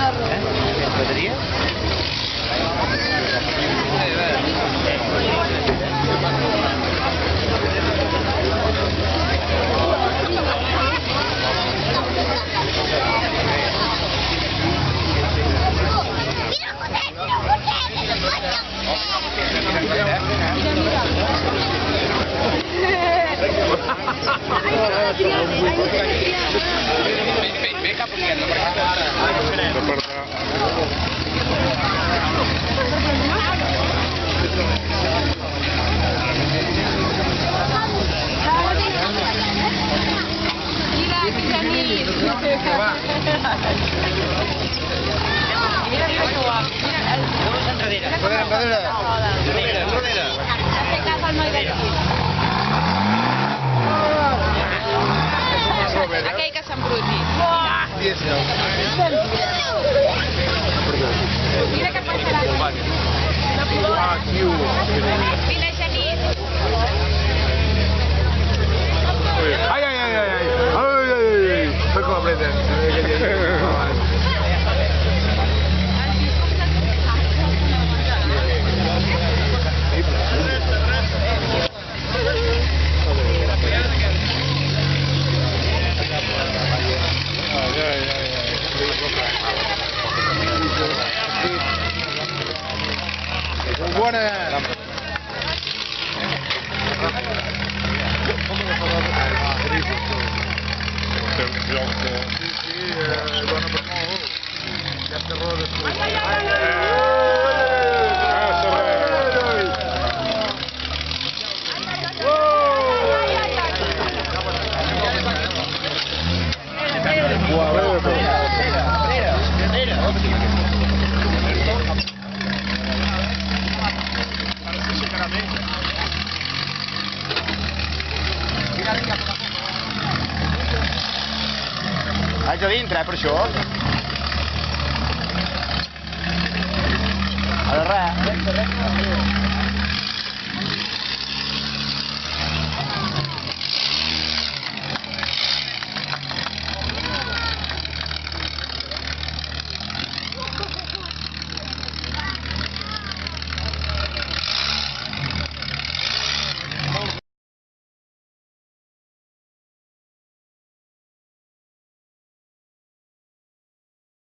Bateria? Aquell que s'embruti. Mira que passarà. Vine, Genís. Ai, ai, ai, ai, ai, ai, ai, ai, fue como aprender. Buona! Haig de dintre, per això. A la res.